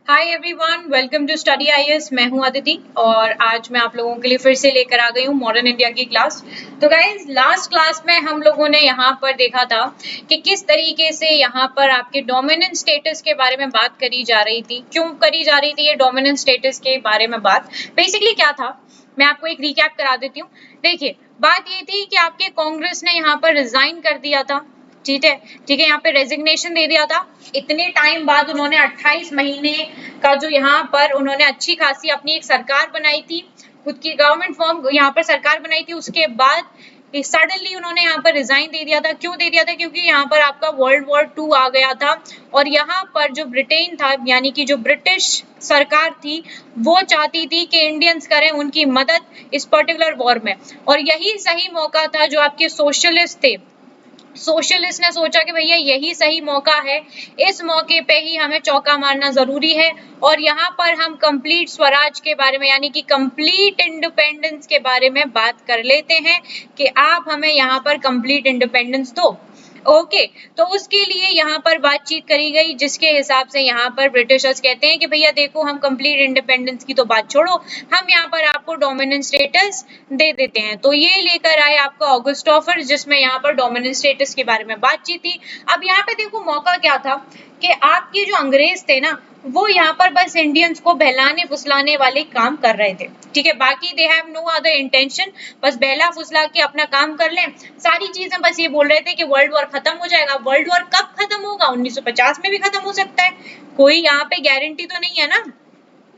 Hi everyone, welcome to study IAS. मैं हूं अदिति और आज मैं आप लोगों के लिए फिर से लेकर आ गई हूं मॉडर्न इंडिया की क्लास। तो गाइज, लास्ट क्लास में हम लोगों ने यहाँ पर देखा था कि किस तरीके से यहाँ पर आपके डोमिनेंट स्टेटस के बारे में बात करी जा रही थी। क्यों करी जा रही थी ये डोमिनेंट स्टेटस के बारे में बात? बेसिकली क्या था, मैं आपको एक रिकैप करा देती हूँ। देखिए, बात ये थी कि आपके कांग्रेस ने यहाँ पर रिजाइन कर दिया था। ठीक है, यहाँ पे रेजिग्नेशन दे दिया था। इतने टाइम बाद उन्होंने 28 महीने का जो यहाँ पर उन्होंने अच्छी खासी अपनी एक सरकार बनाई थी, खुद की गवर्नमेंट फॉर्म यहाँ पर सरकार बनाई थी। उसके बाद सडनली उन्होंने यहाँ पर रिजाइन दे दिया था। क्यों दे दिया था? क्योंकि यहाँ पर आपका वर्ल्ड वॉर 2 आ गया था और यहाँ पर जो ब्रिटेन था, यानी कि जो ब्रिटिश सरकार थी, वो चाहती थी कि इंडियंस करें उनकी मदद इस पर्टिकुलर वॉर में। और यही सही मौका था जो आपके सोशलिस्ट थे। सोशलिस्ट ने सोचा कि भैया यही सही मौका है, इस मौके पे ही हमें चौका मारना जरूरी है और यहाँ पर हम कंप्लीट स्वराज के बारे में, यानी कि कंप्लीट इंडिपेंडेंस के बारे में बात कर लेते हैं कि आप हमें यहाँ पर कंप्लीट इंडिपेंडेंस दो। ओके, तो उसके लिए यहाँ पर बातचीत करी गई, जिसके हिसाब से यहाँ पर ब्रिटिशर्स कहते हैं कि भैया देखो, हम कंप्लीट इंडिपेंडेंस की तो बात छोड़ो, हम यहाँ पर आपको डोमिनेंट स्टेटस दे देते हैं। तो ये लेकर आए आपका ऑगस्ट ऑफर, जिसमें यहाँ पर डोमिनेंट स्टेटस के बारे में बातचीत थी। अब यहाँ पे देखो, मौका क्या था कि आपके जो अंग्रेज थे ना, वो यहाँ पर बस इंडियंस को बहलाने फुसलाने वाले काम कर रहे थे। ठीक है, बाकी they have no other intention, बस बहला फुसला के अपना काम कर लें। सारी चीजें बस ये बोल रहे थे कि वर्ल्ड वॉर खत्म हो जाएगा। वर्ल्ड वॉर कब खत्म होगा? 1950 में भी खत्म हो सकता है, कोई यहाँ पे गारंटी तो नहीं है ना,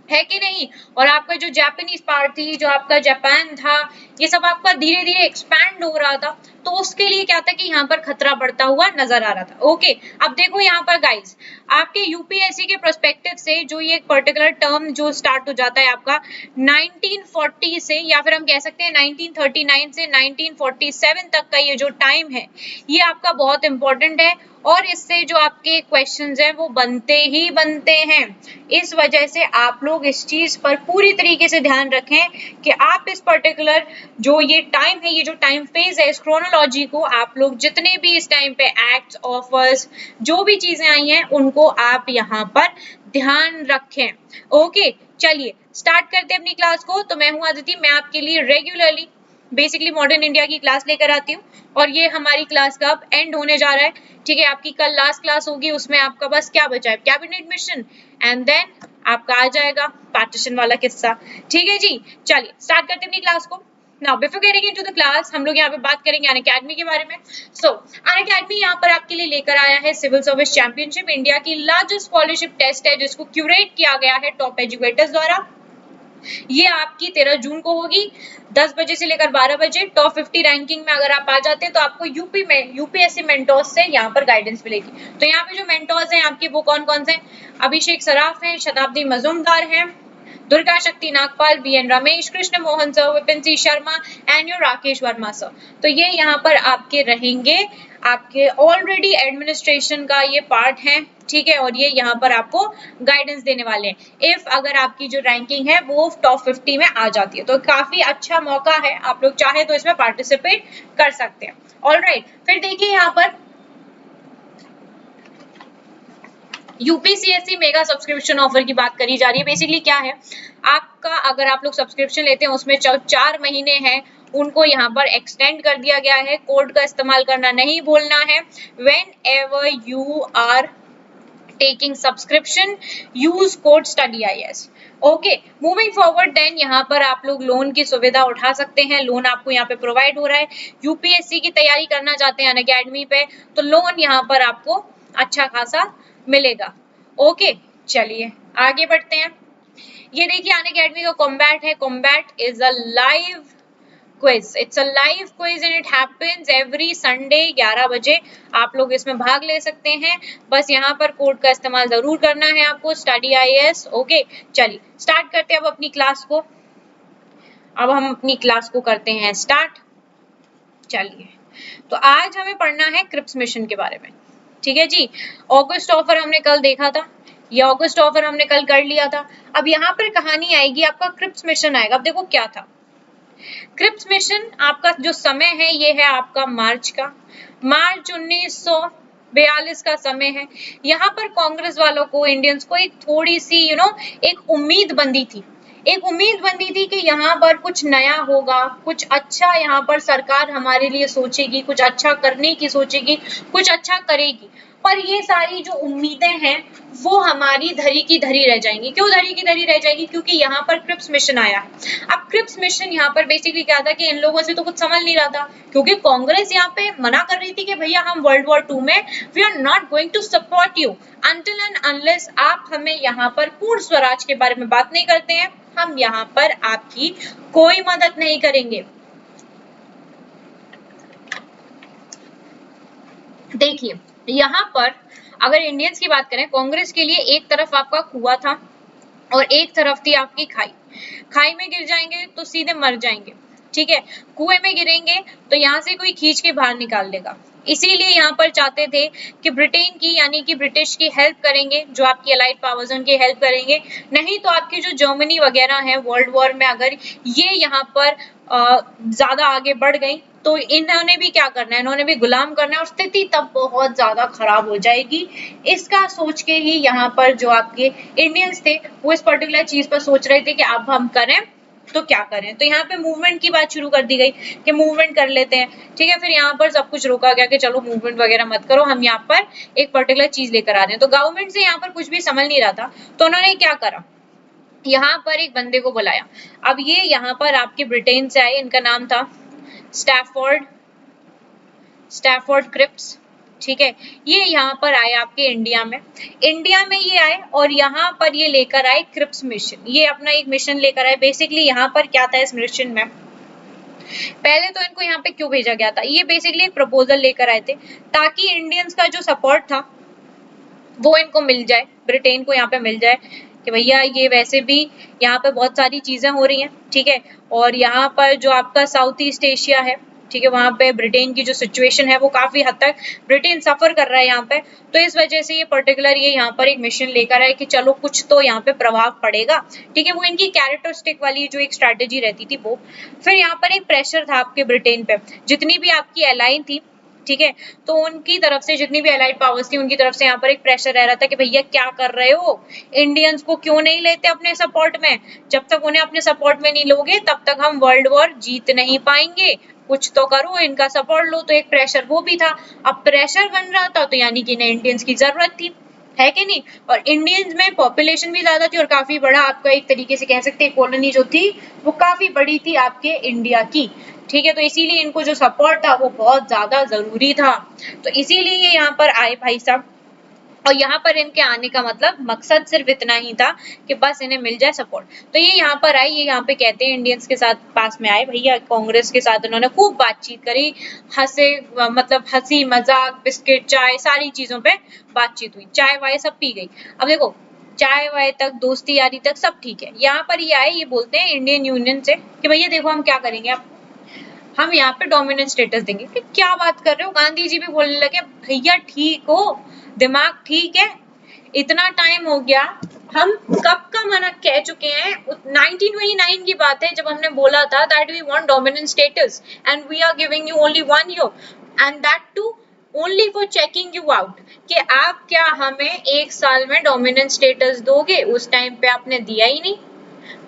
है कि नहीं। और आपका जो जापानीज पार्ट थी, जो आपका जापान था, ये सब आपका धीरे धीरे एक्सपैंड हो रहा था। तो उसके लिए क्या था कि यहाँ पर खतरा बढ़ता हुआ नजर आ रहा था। ओके, अब देखो यहाँ पर गाइस, आपके यूपीएससी के पर्सपेक्टिव से जो ये पर्टिकुलर टर्म जो स्टार्ट हो जाता है आपका 1940 से, या फिर हम कह सकते हैं 1939 से 1947 तक का ये जो टाइम है, ये आपका बहुत इंपॉर्टेंट है और इससे जो आपके क्वेश्चंस हैं वो बनते ही बनते हैं। इस वजह से आप लोग इस चीज पर पूरी तरीके से ध्यान रखें कि आप इस पर्टिकुलर जो ये टाइम है, ये जो टाइम फेज है, इस क्रोनोलॉजी को आप लोग जितने भी इस टाइम पे एक्ट्स, ऑफर्स, जो भी चीजें आई हैं, उनको आप यहाँ पर ध्यान रखें। ओके, चलिए स्टार्ट करते हैं अपनी क्लास को। तो मैं हूँ अदिति, मैं आपके लिए रेगुलरली बेसिकली मॉडर्न इंडिया की क्लास लेकर आती हूँ और ये हमारी क्लास का अब एंड होने जा रहा है। ठीक है, आपकी कल लास्ट क्लास होगी, उसमें आपका बस क्या बचा है, कैबिनेट मिशन, एंड देन आपका आ जाएगा पार्टीशन वाला किस्सा। ठीक है जी, चलिए स्टार्ट करते हैं अपनी क्लास को। Now before getting into the class, हम लोग यहाँ पे बात करेंगे अनअकैडमी के बारे में। सो अनअकैडमी यहाँ पर आपके लिए लेकर आया है सिविल सर्विस चैंपियनशिप, इंडिया की लार्जेस्ट स्कॉलरशिप टेस्ट है, जिसको क्यूरेट किया गया है टॉप एजुकेटर्स द्वारा। ये आपकी 13 जून को होगी, 10 बजे से लेकर 12 बजे। टॉप 50 रैंकिंग में अगर आप आ जाते हैं तो आपको यूपीएससी मेंटोर्स से यहाँ पर गाइडेंस मिलेगी। तो यहाँ पे जो मेंटोर्स हैं आपके, वो कौन कौन से हैं? अभिषेक सराफ हैं, शताब्दी मजूमदार हैं, Durga Shakti Nagpal, VN Ramesh, Krishna Mohan sir, Vipin Singh Sharma and your Rakesh Verma sir. तो ये यहाँ पर आपके रहेंगे, आपके ऑलरेडी एडमिनिस्ट्रेशन का ये पार्ट है। ठीक है, और ये यहाँ पर आपको गाइडेंस देने वाले हैं इफ अगर आपकी जो रैंकिंग है वो टॉप 50 में आ जाती है। तो काफी अच्छा मौका है, आप लोग चाहे तो इसमें पार्टिसिपेट कर सकते हैं। ऑलराइट, फिर देखिए यहाँ पर यूपीसीएससी मेगा सब्सक्रिप्शन ऑफर की बात करी जा रही है। बेसिकली क्या है, आपका अगर आप लोग सब्सक्रिप्शन लेते हैं उसमें 4 महीने हैं, उनको यहाँ पर एक्सटेंड कर दिया गया है। कोड का इस्तेमाल करना नहीं भूलना है। whenever you are taking subscription, use code STUDYIS। Okay, moving forward then यहाँ पर आप लोग लोन की सुविधा उठा सकते हैं। लोन आपको यहाँ पे प्रोवाइड हो रहा है। यूपीएससी की तैयारी करना चाहते हैं अनअकैडमी पे, तो लोन यहाँ पर आपको अच्छा खासा मिलेगा। ओके, चलिए आगे बढ़ते हैं। ये देखिए अनअकैडमी का कॉम्बैट है। Combat is a live quiz, it's a live quiz and it happens every Sunday 11 बजे। आप लोग इसमें भाग ले सकते हैं, बस यहाँ पर कोड का इस्तेमाल जरूर करना है आपको, STUDYIS। ओके, चलिए स्टार्ट करते हैं अब अपनी क्लास को। अब हम अपनी क्लास को करते हैं स्टार्ट। चलिए, तो आज हमें पढ़ना है क्रिप्स मिशन के बारे में। ठीक है जी, ऑगस्ट ऑफर हमने कल देखा था, ये ऑगस्ट ऑफर हमने कल कर लिया था। अब यहाँ पर कहानी आएगी, आपका क्रिप्स मिशन आएगा। अब देखो क्या था क्रिप्स मिशन, आपका जो समय है ये है आपका मार्च का, मार्च 1900 42 का समय है। यहाँ पर कांग्रेस वालों को, इंडियंस को एक थोड़ी सी एक उम्मीद बंधी थी, एक उम्मीद बंधी थी कि यहाँ पर कुछ नया होगा, कुछ अच्छा यहाँ पर सरकार हमारे लिए सोचेगी, कुछ अच्छा करने की सोचेगी, कुछ अच्छा करेगी। पर ये सारी जो उम्मीदें हैं वो हमारी धरी की धरी रह जाएंगी। क्यों धरी की धरी रह जाएगी? क्योंकि यहाँ पर क्रिप्स मिशन आया है। अब क्रिप्स मिशन यहाँ पर बेसिकली क्या था कि इन लोगों से तो कुछ समझ नहीं रहा था, क्योंकि कांग्रेस यहाँ पे मना कर रही थी कि भैया हम वर्ल्ड वॉर 2 में we are not going to support you until and unless आप हमें यहाँ पर पूर्ण स्वराज के बारे में बात नहीं करते हैं, हम यहाँ पर आपकी कोई मदद नहीं करेंगे। देखिए यहाँ पर अगर इंडियंस की बात करें, कांग्रेस के लिए एक तरफ आपका कुआं था और एक तरफ थी आपकी खाई। खाई में गिर जाएंगे तो सीधे मर जाएंगे, ठीक है। कुएं में गिरेंगे तो यहाँ से कोई खींच के बाहर निकाल देगा। इसीलिए यहाँ पर चाहते थे कि ब्रिटेन की यानी कि ब्रिटिश की हेल्प करेंगे, जो आपकी अलाइड पावर्स उनकी हेल्प करेंगे। नहीं तो आपकी जो जर्मनी वगैरह है वर्ल्ड वॉर में अगर ये यहाँ पर ज्यादा आगे बढ़ गई तो इन्होंने भी क्या करना है, इन्होंने भी गुलाम करना है और स्थिति तब बहुत ज्यादा खराब हो जाएगी। इसका सोच के ही यहाँ पर जो आपके इंडियंस थे वो इस पर्टिकुलर चीज पर सोच रहे थे कि अब हम करें तो क्या करें। तो यहाँ पे मूवमेंट की बात शुरू कर दी गई कि मूवमेंट कर लेते हैं, ठीक है। फिर यहाँ पर सब कुछ रोका गया कि चलो मूवमेंट वगैरह मत करो, हम यहाँ पर एक पर्टिकुलर चीज लेकर आ रहे हैं। तो गवर्नमेंट से यहाँ पर कुछ भी समझ नहीं रहा था, तो उन्होंने क्या करा, यहाँ पर एक बंदे को बुलाया। अब ये यहाँ पर आपके ब्रिटेन से आए, इनका नाम था स्टैफोर्ड क्रिप्स, ठीक है। ये यहाँ पर आए आपके इंडिया में ये आए और यहाँ पर ये लेकर आए क्रिप्स मिशन। ये अपना एक मिशन लेकर आए। बेसिकली यहाँ पर क्या था इस मिशन में, पहले तो इनको यहाँ पे क्यों भेजा गया था, ये बेसिकली एक प्रपोजल लेकर आए थे ताकि इंडियंस का जो सपोर्ट था वो इनको मिल जाए, ब्रिटेन को यहाँ पे मिल जाए कि भैया ये वैसे भी यहाँ पे बहुत सारी चीजें हो रही हैं, ठीक है। और यहाँ पर जो आपका साउथ ईस्ट एशिया है, ठीक है, वहां पे ब्रिटेन की जो सिचुएशन है वो काफी हद तक ब्रिटेन सफर कर रहा है यहाँ पे। तो इस वजह से ये पर्टिकुलर ये यहाँ पर एक मिशन लेकर आए कि चलो कुछ तो यहाँ पे प्रभाव पड़ेगा, ठीक है। वो इनकी कैरेक्टरिस्टिक वाली जो एक स्ट्रैटेजी रहती थी वो। फिर यहाँ पर एक प्रेशर था आपके ब्रिटेन पे, जितनी भी आपकी एलाइन थी, ठीक है, तो उनकी तरफ से जितनी भी अलाइड पावर्स थी उनकी तरफ से यहाँ पर एक प्रेशर रह रहा था कि भैया क्या कर रहे हो, इंडियंस को क्यों नहीं लेते अपने सपोर्ट में, जब तक उन्हें अपने सपोर्ट में नहीं लोगे तब तक हम वर्ल्ड वॉर जीत नहीं पाएंगे, कुछ तो करो, इनका सपोर्ट लो। तो एक प्रेशर वो भी था। अब प्रेशर बन रहा था तो यानी कि इन्हें इंडियंस की जरूरत थी, है कि नहीं। और इंडियंस में पॉपुलेशन भी ज्यादा थी और काफी बड़ा आपका एक तरीके से कह सकते हैं कॉलोनी जो थी वो काफी बड़ी थी आपके इंडिया की, ठीक है। तो इसीलिए इनको जो सपोर्ट था वो बहुत ज्यादा जरूरी था। तो इसीलिए ये यहाँ पर आए भाई साहब, और यहाँ पर इनके आने का मतलब मकसद सिर्फ इतना ही था कि बस इन्हें मिल जाए सपोर्ट। तो ये यहाँ पर आए, ये यहाँ पे कहते हैं इंडियंस के साथ पास में आए भैया, कांग्रेस के साथ उन्होंने खूब बातचीत करी, हंसे, मतलब हंसी मजाक बिस्किट चाय सारी चीजों पे बातचीत हुई, चाय वाय सब पी गई। अब देखो चाय वाय तक दोस्ती यारी तक सब ठीक है। यहाँ पर ये आए, ये बोलते हैं इंडियन यूनियन से कि भैया देखो हम क्या करेंगे, आप हम यहाँ पे डोमिनेंट स्टेटस देंगे। क्या बात कर रहे हो, गांधी जी भी बोलने लगे भैया ठीक हो, दिमाग ठीक है, इतना टाइम हो गया, हम कब का मना कह चुके हैं। 1929 की बात है जब हमने बोला था that we want dominant status and we are giving you only 1 year and that too only for checking you out, कि आप क्या हमें 1 साल में डोमिनेंट स्टेटस दोगे। उस टाइम पे आपने दिया ही नहीं,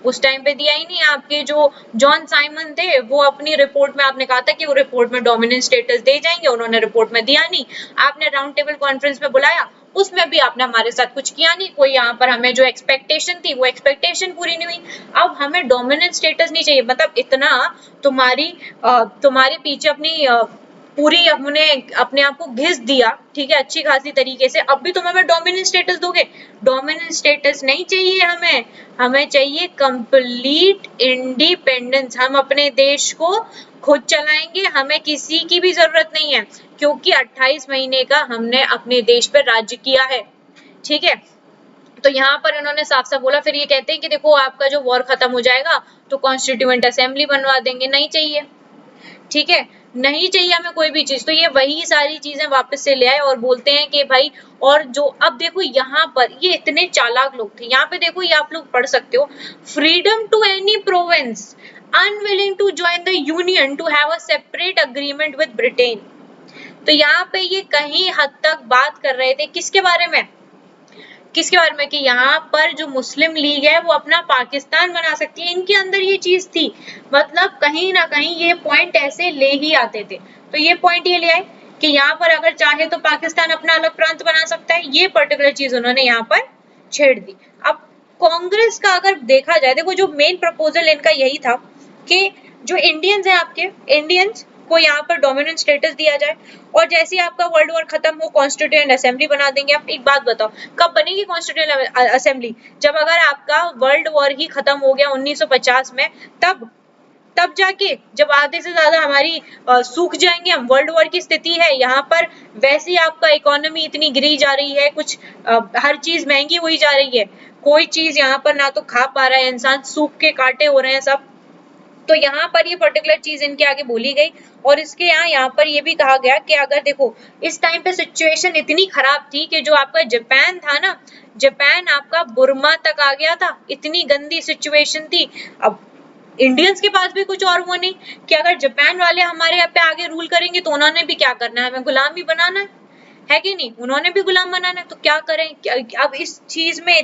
उस टाइम पे दिया ही नहीं। आपके जो जॉन साइमन थे वो अपनी रिपोर्ट में आपने कहा था कि वो रिपोर्ट में डोमिनेंट स्टेटस दे जाएंगे, उन्होंने रिपोर्ट में दिया नहीं। आपने राउंड टेबल कॉन्फ्रेंस में बुलाया, उसमें भी आपने हमारे साथ कुछ किया नहीं, कोई यहाँ पर हमें जो एक्सपेक्टेशन थी वो एक्सपेक्टेशन पूरी नहीं हुई। अब हमें डोमिनेंट स्टेटस नहीं चाहिए, मतलब इतना तुम्हारे पीछे अपनी पूरी हमने अपने आप को घिस दिया, ठीक है, अच्छी खासी तरीके से, अब भी तुम हमें डोमिनेंट स्टेटस दोगे। डोमिनेंट स्टेटस नहीं चाहिए हमें, हमें चाहिए कंप्लीट इंडिपेंडेंस। हम अपने देश को खुद चलाएंगे, हमें किसी की भी जरूरत नहीं है, क्योंकि 28 महीने का हमने अपने देश पर राज्य किया है, ठीक है। तो यहाँ पर इन्होंने साफ साफ बोला। फिर ये कहते हैं कि देखो आपका जो वॉर खत्म हो जाएगा तो कॉन्स्टिट्यूएंट असेंबली बनवा देंगे, नहीं चाहिए, ठीक है, नहीं चाहिए हमें कोई भी चीज। तो ये वही सारी चीजें वापस से ले आए और बोलते हैं कि भाई, और जो अब देखो यहाँ पर ये इतने चालाक लोग थे, यहाँ पे देखो ये आप लोग पढ़ सकते हो, freedom to any province unwilling to join the union to have a separate agreement with Britain. तो यहाँ पे ये कहीं हद तक बात कर रहे थे किसके बारे में, किसके बारे में, कि यहाँ पर जो मुस्लिम लीग है वो अपना पाकिस्तान बना सकती है। इनके अंदर ये चीज थी, मतलब कहीं ना कहीं ये पॉइंट ऐसे ले ही आते थे। तो ये पॉइंट ये ले आए कि यहाँ पर अगर चाहे तो पाकिस्तान अपना अलग प्रांत बना सकता है, ये पर्टिकुलर चीज उन्होंने यहाँ पर छेड़ दी। अब कांग्रेस का अगर देखा जाए, देखो जो मेन प्रपोजल इनका यही था कि जो इंडियंस है आपके, इंडियंस को यहाँ पर डोमिनेंट स्टेटस दिया जाए, और जैसे ही आपका वर्ल्ड वॉर खत्म हो कॉन्स्टिट्यूएंट असेंबली बना देंगे। आप एक बात बताओ, कब बनेगी कॉन्स्टिट्यूएंट असेंबली? जब अगर आपका वर्ल्ड वॉर ही खत्म हो गया 1950 में, तब जाके, जब आधे से ज्यादा हमारी सूख जाएंगे हम, वर्ल्ड वॉर की स्थिति है यहाँ पर, वैसे ही आपका इकोनॉमी इतनी गिरी जा रही है, कुछ हर चीज महंगी हुई जा रही है, कोई चीज यहाँ पर ना तो खा पा रहा है इंसान, सूख के कांटे हो रहे हैं सब। तो यहाँ पर ये पर्टिकुलर चीज इनके आगे बोली गई, और इसके यहाँ पर ये भी कहा गया कि अगर देखो इस टाइम पे सिचुएशन इतनी खराब थी कि जो आपका जापान था ना, जापान आपका बुर्मा तक आ गया था, इतनी गंदी सिचुएशन थी। अब इंडियंस के पास भी कुछ और वो नहीं कि अगर जापान वाले हमारे यहाँ पे आगे रूल करेंगे तो उन्होंने भी क्या करना है, हमें गुलाम ही बनाना है कि नहीं, उन्होंने भी गुलाम बनाना है। तो क्या करें, अब इस चीज में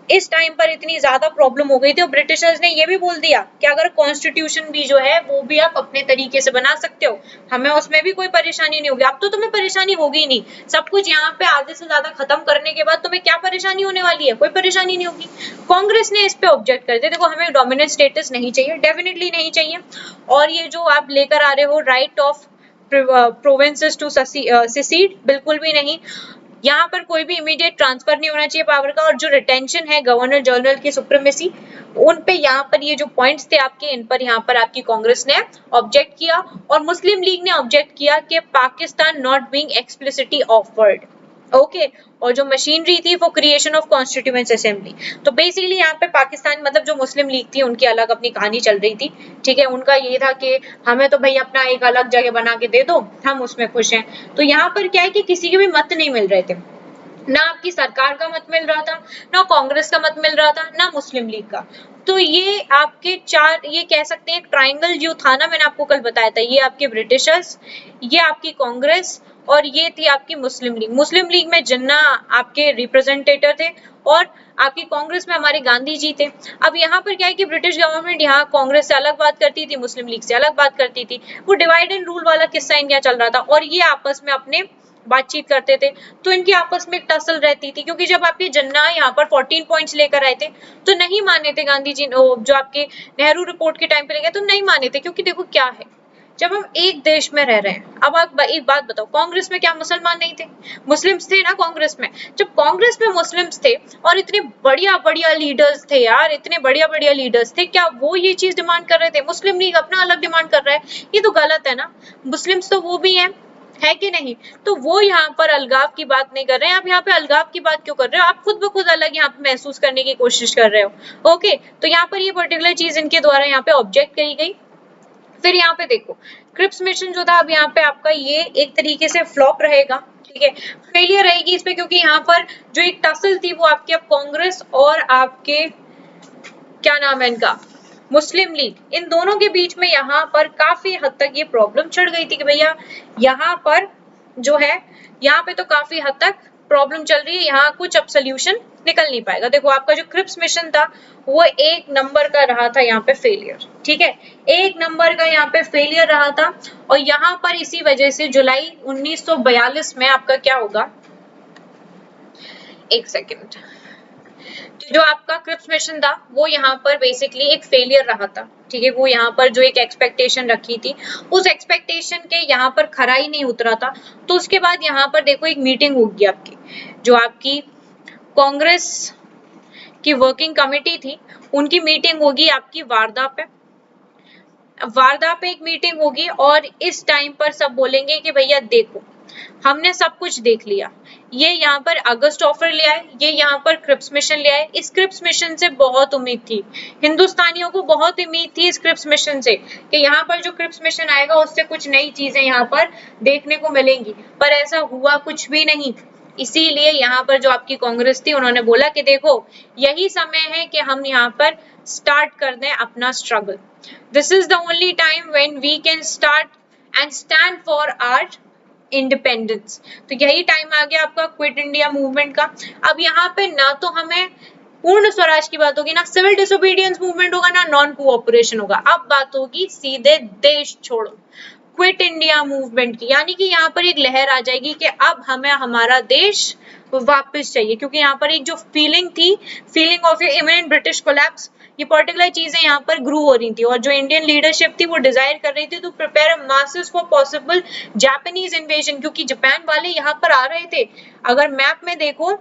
इस टाइम पर इतनी ज्यादा प्रॉब्लम हो गई थी, और ब्रिटिशर्स ने ये भी बोल दिया कि अगर कॉन्स्टिट्यूशन भी जो है वो भी आप अपने तरीके से बना सकते हो, हमें उसमें भी कोई परेशानी नहीं होगी। अब तो तुम्हें परेशानी होगी नहीं, सब कुछ यहाँ पे आधे से ज्यादा खत्म करने के बाद तुम्हें क्या परेशानी होने वाली है, कोई परेशानी नहीं होगी। कांग्रेस ने इस पे ऑब्जेक्ट कर दिया, देखो हमें डोमिनेंट स्टेटस नहीं चाहिए, डेफिनेटली नहीं चाहिए। और ये जो आप लेकर आ रहे हो right of provinces to secede, बिल्कुल भी नहीं। यहाँ पर कोई भी इमीडिएट ट्रांसफर नहीं होना चाहिए पावर का, और जो रिटेंशन है गवर्नर जनरल की सुप्रीमेसी, उन पे यहाँ पर ये जो पॉइंट्स थे आपके, इन पर यहाँ पर आपकी कांग्रेस ने ऑब्जेक्ट किया, और मुस्लिम लीग ने ऑब्जेक्ट किया कि Pakistan not being explicitly offered. Okay, और जो मशीनरी थी वो क्रिएशन ऑफ कॉन्स्टिट्यूएंट असेंबली। तो बेसिकली यहाँ पे पाकिस्तान, मतलब जो मुस्लिम लीग थी उनकी अलग अपनी कहानी चल रही थी, ठीक है। उनका ये था कि हमें तो भाई अपना एक अलग जगह बना के दे दो, हम उसमें खुश हैं। तो यहाँ पर क्या है कि किसी के भी मत नहीं मिल रहे थे, ना आपकी सरकार का मत मिल रहा था, ना कांग्रेस का मत मिल रहा था, ना मुस्लिम लीग का। तो ये आपके चार, ये कह सकते हैं एक ट्राइंगल जो था ना, मैंने आपको कल बताया था, ये आपके ब्रिटिशर्स, ये आपकी कांग्रेस, और ये थी आपकी मुस्लिम लीग। मुस्लिम लीग में जिन्ना आपके रिप्रेजेंटेटिव थे, और आपकी कांग्रेस में हमारे गांधी जी थे। अब यहाँ पर क्या है कि ब्रिटिश गवर्नमेंट यहाँ कांग्रेस से अलग बात करती थी, मुस्लिम लीग से अलग बात करती थी, वो डिवाइड एंड रूल वाला किस्सा इनके यहाँ चल रहा था, और ये आपस में अपने बातचीत करते थे। तो इनकी आपस में एक टसल रहती थी, क्योंकि जब आपके जिन्ना यहाँ पर 14 पॉइंट्स लेकर आए थे तो नहीं माने थे गांधी जी, जो आपके नेहरू रिपोर्ट के टाइम पे लेके तो नहीं माने थे, क्योंकि देखो क्या है, जब हम एक देश में रह रहे हैं। अब आप एक बात बताओ, कांग्रेस में क्या मुसलमान नहीं थे, मुस्लिम्स थे ना कांग्रेस में। जब कांग्रेस में मुस्लिम्स थे और इतने बढ़िया बढ़िया लीडर्स थे यार, इतने बढ़िया बढ़िया लीडर्स थे, क्या वो ये चीज डिमांड कर रहे थे? मुस्लिम लीग अपना अलग डिमांड कर रहा है, ये तो गलत है ना। मुस्लिम्स तो वो भी है कि नहीं? तो वो यहाँ पर अलगाव की बात नहीं कर रहे हैं, आप यहाँ पे अलगाव की बात क्यों कर रहे हो? आप खुद ब खुद अलग यहाँ पे महसूस करने की कोशिश कर रहे हो। ओके, तो यहाँ पर ये पर्टिकुलर चीज इनके द्वारा यहाँ पे ऑब्जेक्ट करी गई। फिर यहाँ पे देखो क्रिप्स मिशन जो था, अब यहाँ पे आपका ये एक तरीके से फ्लॉप रहेगा, ठीक है, फेलियर रहेगी इस पे, क्योंकि यहाँ पर जो एक टसल थी वो आपके अब कांग्रेस और आपके क्या नाम है इनका, मुस्लिम लीग, इन दोनों के बीच में यहाँ पर काफी हद तक ये प्रॉब्लम चढ़ गई थी कि भैया यहाँ पर जो है, यहाँ पे तो काफी हद तक प्रॉब्लम चल रही है, यहाँ कुछ अब सोल्यूशन निकल नहीं पाएगा। देखो आपका जो क्रिप्स मिशन था वो एक नंबर का रहा था यहाँ पे फेलियर, ठीक है, एक नंबर का यहाँ पे फेलियर रहा था। और यहाँ पर इसी वजह से जुलाई 1942 में आपका क्या होगा, एक सेकेंड, जो आपका क्रिप्स मिशन था वो यहाँ पर बेसिकली एक फेलियर रहा था, ठीक है। वो यहाँ पर जो एक एक्सपेक्टेशन रखी थी, उस एक्सपेक्टेशन के यहाँ पर खरा ही नहीं उतरा था। तो उसके बाद यहाँ पर देखो एक मीटिंग होगी आपकी, जो आपकी कांग्रेस की वर्किंग कमेटी थी, उनकी मीटिंग होगी आपकी वारदा पे, वारदा पे एक मीटिंग होगी, और इस टाइम पर सब बोलेंगे कि भैया देखो हमने सब कुछ देख लिया, ये यहाँ पर अगस्त ऑफर ले आए, ये यहाँ पर क्रिप्स मिशन ले आए। इस क्रिप्स मिशन से बहुत उम्मीद थी, हिंदुस्तानियों को बहुत उम्मीद थी इस क्रिप्स मिशन से, कि यहाँ पर जो क्रिप्स मिशन आएगा उससे कुछ नई चीजें यहाँ पर देखने को मिलेंगी, पर ऐसा हुआ कुछ भी नहीं। इसीलिए यहाँ पर जो आपकी कांग्रेस थी उन्होंने बोला कि देखो यही समय है कि हम यहाँ पर स्टार्ट कर दें अपना struggle, this is the only time when we can start and stand for our independence. तो यही टाइम आ गया आपका क्विट इंडिया मूवमेंट का। अब यहाँ पे ना तो हमें पूर्ण स्वराज की बात होगी, ना सिविल डिसोबीडियंस मूवमेंट होगा, ना नॉन कोऑपरेशन होगा। अब बात होगी सीधे देश छोड़ो क्विट इंडिया मूवमेंट की, यानी कि यहाँ पर एक लहर आ जाएगी कि अब हमें हमारा देश वापस चाहिए, क्योंकि यहाँ पर एक जो फीलिंग थी, feeling of imminent British collapse, ये पर्टिकुलर चीजें यहाँ पर ग्रू हो रही थी, और जो इंडियन लीडरशिप थी वो डिजायर कर रही थी to prepare masses for possible Japanese invasion, क्योंकि जापान वाले यहाँ पर आ रहे थे। अगर मैप में देखो,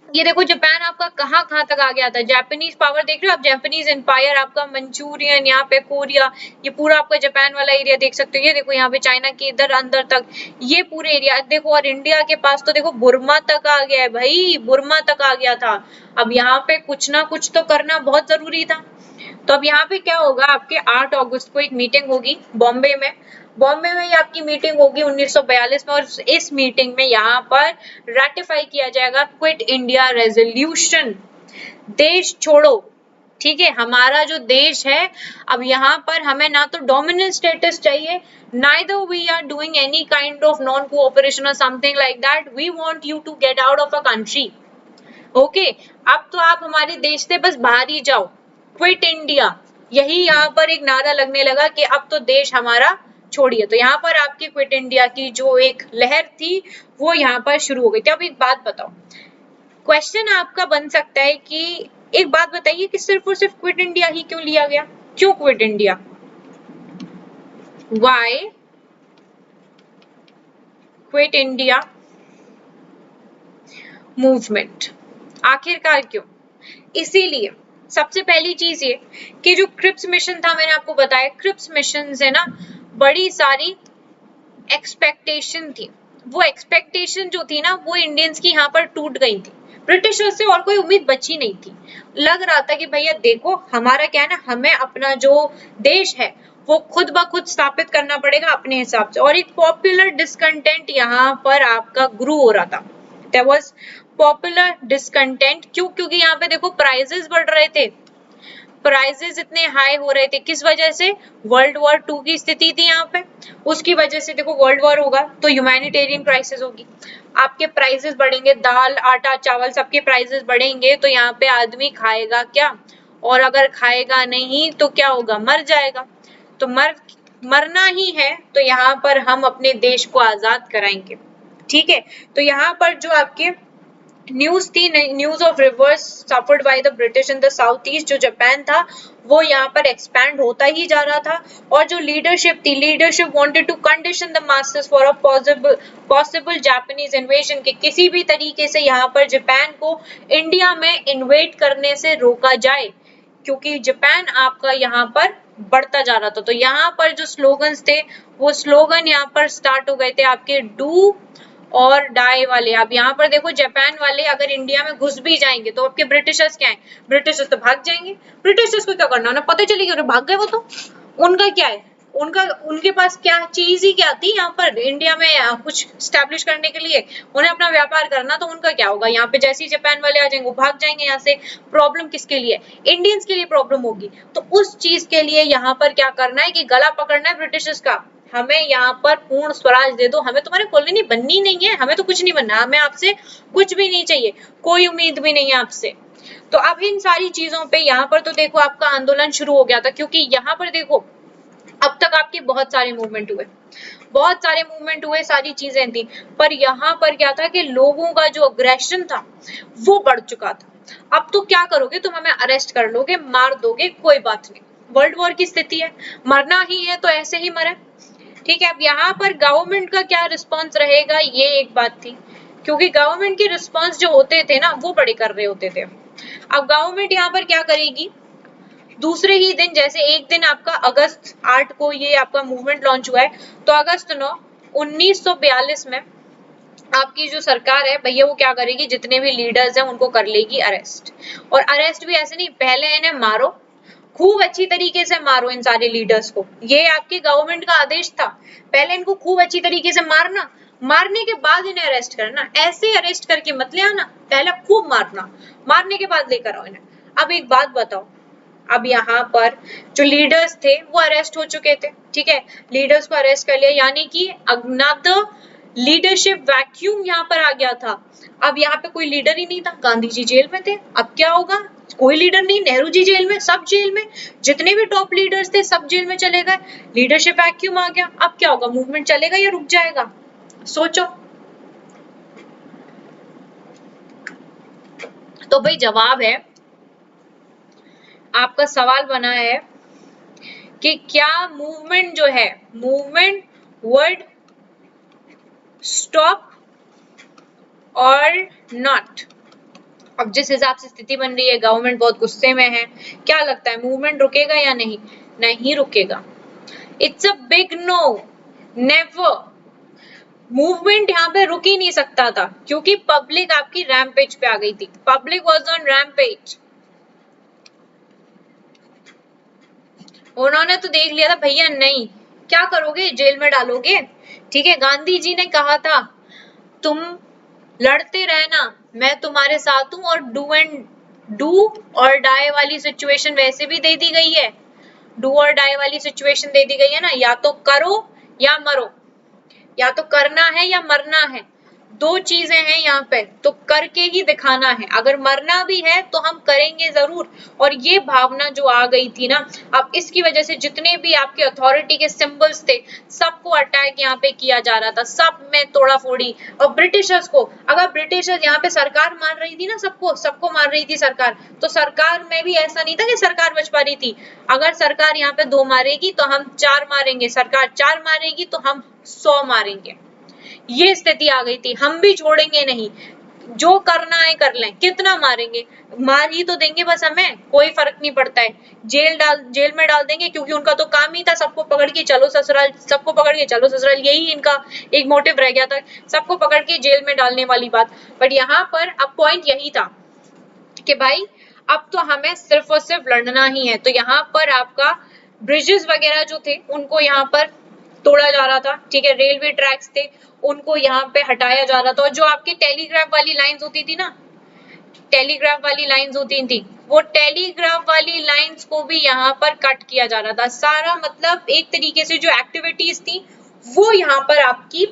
ये देखो जापान आपका कहाँ कहाँ तक आ गया था, जापानीज पावर देख रहे हो आप, जापानीज एम्पायर आपका, मंचूरियन, यहाँ पे कोरिया, ये पूरा आपका जापान वाला एरिया देख सकते हो। ये देखो यहाँ पे चाइना के इधर अंदर तक ये पूरे एरिया देखो, और इंडिया के पास तो देखो बुर्मा तक आ गया है भाई, बुर्मा तक आ गया था। अब यहाँ पे कुछ ना कुछ तो करना बहुत जरूरी था। तो अब यहाँ पे क्या होगा, आपके 8 अगस्त को एक मीटिंग होगी बॉम्बे में। बॉम्बे में ये आपकी मीटिंग होगी 1942 में, और इस मीटिंग में यहाँ पर रेटिफाई किया जाएगा क्विट इंडिया रेजोल्यूशन, देश छोड़ो। ठीक है, हमारा जो देश है, अब यहाँ पर हमें ना तो डोमिनेंट स्टेटस चाहिए, neither we are doing any kind of non cooperation or something like that, we want you to get out of a country। Okay, अब तो आप हमारे देश से बस बाहर ही जाओ, क्विट इंडिया, यही यहाँ पर एक नारा लगने लगा कि अब तो देश हमारा छोड़िए। तो यहाँ पर आपकी क्विट इंडिया की जो एक लहर थी वो यहाँ पर शुरू हो गई थी। अब एक बात बताओ, क्वेश्चन आपका बन सकता है कि एक बात बताइए कि सिर्फ और सिर्फ क्विट इंडिया ही क्यों लिया गया, क्यों quit India, why quit India movement, आखिरकार क्यों? इसीलिए सबसे पहली चीज ये कि जो क्रिप्स मिशन था, मैंने आपको बताया क्रिप्स मिशन से ना बड़ी सारी एक्सपेक्टेशन थी, वो एक्सपेक्टेशन जो थी ना वो इंडियंस की यहाँ पर टूट गई थी, ब्रिटिशर्स से और कोई उम्मीद बची नहीं थी। लग रहा था कि भैया देखो हमारा क्या है ना, हमें अपना जो देश है वो खुद ब खुद स्थापित करना पड़ेगा अपने हिसाब से। और एक पॉपुलर डिसकंटेंट यहाँ पर आपका ग्रू हो रहा था, देयर वाज पॉपुलर डिसकंटेंट। क्यों? क्योंकि यहाँ पे देखो प्राइजेस बढ़ रहे थे, प्राइजेस इतने हाई हो रहे थे, किस वजह से? वर्ल्ड वॉर 2 की स्थिति थी यहाँ पे, उसकी वजह से। देखो वर्ल्ड वॉर होगा तो ह्यूमैनिटेरियन क्राइसिस होगी, आपके प्राइसेस बढ़ेंगे, दाल आटा चावल सबके प्राइसेस बढ़ेंगे, तो यहाँ पे आदमी खाएगा क्या? और अगर खाएगा नहीं तो क्या होगा? मर जाएगा। तो मरना ही है, तो यहाँ पर हम अपने देश को आजाद कराएंगे। ठीक है, तो यहाँ पर जो आपके न्यूज थी, news of reverse suffered by the British in the south east, जो जापान था वो यहाँ पर एक्सपैंड होता ही जा रहा था। और जो लीडरशिप थी, leadership wanted to condition the masses for a possible Japanese invasion, के किसी भी तरीके से यहाँ पर जापान को इंडिया में इन्वेट करने से रोका जाए, क्योंकि जापान आपका यहाँ पर बढ़ता जा रहा था। तो यहाँ पर जो स्लोगन्स थे वो स्लोगन यहाँ पर स्टार्ट हो गए थे आपके डू और डाई वाले। अब यहाँ पर देखो जापान वाले अगर इंडिया में घुस भी जाएंगे तो आपके ब्रिटिशर्स क्या है, ब्रिटिशर्स तो भाग जाएंगे। ब्रिटिशर्स को क्या करना, उन्हें पता चलेगी अरे भाग गए वो, तो उनका क्या है, उनके पास क्या चीज ही क्या थी यहाँ पर इंडिया में कुछ स्टैब्लिश करने के लिए, उन्हें अपना व्यापार करना, तो उनका क्या होगा, यहाँ पे जैसे ही जापान वाले आ जाएंगे वो भाग जाएंगे यहाँ से। प्रॉब्लम किसके लिए? इंडियंस के लिए प्रॉब्लम होगी। तो उस चीज के लिए यहाँ पर क्या करना है कि गला पकड़ना है ब्रिटिशर्स का, हमें यहाँ पर पूर्ण स्वराज दे दो, हमें तुम्हारी कॉलोनी बननी नहीं है, हमें तो कुछ नहीं बनना, हमें आपसे कुछ भी नहीं चाहिए, कोई उम्मीद भी नहीं है आपसे। तो अब इन सारी चीजों पे यहाँ पर तो देखो आपका आंदोलन शुरू हो गया था, क्योंकि यहाँ पर देखो अब तक आपके बहुत सारे मूवमेंट हुए, बहुत सारे मूवमेंट हुए, सारी चीजें थी, पर यहाँ पर क्या था कि लोगों का जो अग्रेशन था वो बढ़ चुका था। अब तो क्या करोगे, तुम हमें अरेस्ट कर लोगे, मार दोगे, कोई बात नहीं, वर्ल्ड वॉर की स्थिति है, मरना ही है तो ऐसे ही मरे। ठीक है, अब यहाँ पर गवर्नमेंट का क्या रिस्पॉन्स रहेगा, ये एक बात थी, क्योंकि गवर्नमेंट के रिस्पॉन्स जो होते थे ना वो बड़े कर रहे होते थे। अब गवर्नमेंट यहाँ पर क्या करेगी, दूसरे ही दिन, जैसे एक दिन आपका अगस्त 8 को ये आपका मूवमेंट लॉन्च हुआ है, तो अगस्त 9 1942 में आपकी जो सरकार है भैया वो क्या करेगी, जितने भी लीडर्स हैं उनको कर लेगी अरेस्ट। और अरेस्ट भी ऐसे नहीं, पहले इन्हें मारो, खूब अच्छी तरीके से मारो इन सारे लीडर्स को, ये आपकी गवर्नमेंट का आदेश था, पहले इनको खूब अच्छी तरीके से मारना, मारने के बाद इन्हें अरेस्ट करना, ऐसे अरेस्ट करके मत ले आना, पहले खूब मारना, मारने के बाद लेकर आओ इन्हें। अब एक बात बताओ, अब यहाँ पर जो लीडर्स थे वो अरेस्ट हो चुके थे, ठीक है, लीडर्स को अरेस्ट कर लिया, यानी कि अनदर लीडरशिप वैक्यूम यहाँ पर आ गया था। अब यहाँ पे कोई लीडर ही नहीं था, गांधी जी जेल में थे। अब क्या होगा, कोई लीडर नहीं, नेहरू जी जेल में, सब जेल में, जितने भी टॉप लीडर्स थे सब जेल में चले गए, लीडरशिप वैक्यूम आ गया। अब क्या होगा, मूवमेंट चलेगा या रुक जाएगा, सोचो। तो भाई जवाब है, आपका सवाल बना है कि क्या मूवमेंट जो है, मूवमेंट वर्ड स्टॉप और नॉट। अब जिस हिसाब से स्थिति बन रही है, गवर्नमेंट बहुत गुस्से में है, क्या लगता है मूवमेंट रुकेगा या नहीं? नहीं रुकेगा। It's a big no, never. Movement यहाँ पे रुक ही नहीं सकता था, क्योंकि पब्लिक आपकी रैम्पेज पे आ गई थी। Public was on rampage. उन्होंने तो देख लिया था भैया, नहीं क्या करोगे, जेल में डालोगे। ठीक है, गांधी जी ने कहा था तुम लड़ते रहना, मैं तुम्हारे साथ हूं, और डू और डाई वाली सिचुएशन वैसे भी दे दी गई है। डू और डाई वाली सिचुएशन दे दी गई है ना, या तो करो या मरो, या तो करना है या मरना है, दो चीजें हैं यहाँ पे, तो करके ही दिखाना है। अगर मरना भी है तो हम करेंगे जरूर। और ये भावना जो आ गई थी ना, अब इसकी वजह से जितने भी आपके अथॉरिटी के सिंबल्स थे, सबको अटैक यहाँ पे किया जा रहा था, सब में तोड़ा फोड़ी। और ब्रिटिशर्स को, अगर ब्रिटिशर्स यहाँ पे सरकार मार रही थी ना, सबको मार रही थी सरकार, तो सरकार में भी ऐसा नहीं था कि सरकार बच पा रही थी। अगर सरकार यहाँ पे 2 मारेगी तो हम 4 मारेंगे, सरकार 4 मारेगी तो हम 100 मारेंगे। ये स्थिति आ गई थी, हम भी छोड़ेंगे नहीं, जो करना है कर लें, कितना मारेंगे, मार ही तो देंगे बस, हमें कोई फर्क नहीं पड़ता है। जेल में डाल देंगे, क्योंकि उनका तो काम ही था सबको पकड़ के चलो ससुराल, सबको पकड़ के चलो ससुराल, यही इनका एक मोटिव रह गया था, सबको पकड़ के जेल में डालने वाली बात। बट यहाँ पर अब पॉइंट यही था कि भाई अब तो हमें सिर्फ और सिर्फ लड़ना ही है। तो यहाँ पर आपका ब्रिजेस वगैरह जो थे उनको यहाँ पर तोड़ा जा रहा था, ठीक है, रेलवे ट्रैक्स थे उनको यहाँ पे हटाया जा रहा था, और जो आपकी टेलीग्राफ वाली लाइंस होती थी ना, टेलीग्राफ वाली लाइंस होती थी, वो टेलीग्राफ वाली लाइंस को भी यहाँ पर कट किया जा रहा था सारा। मतलब एक तरीके से जो एक्टिविटीज थी वो यहाँ पर आपकी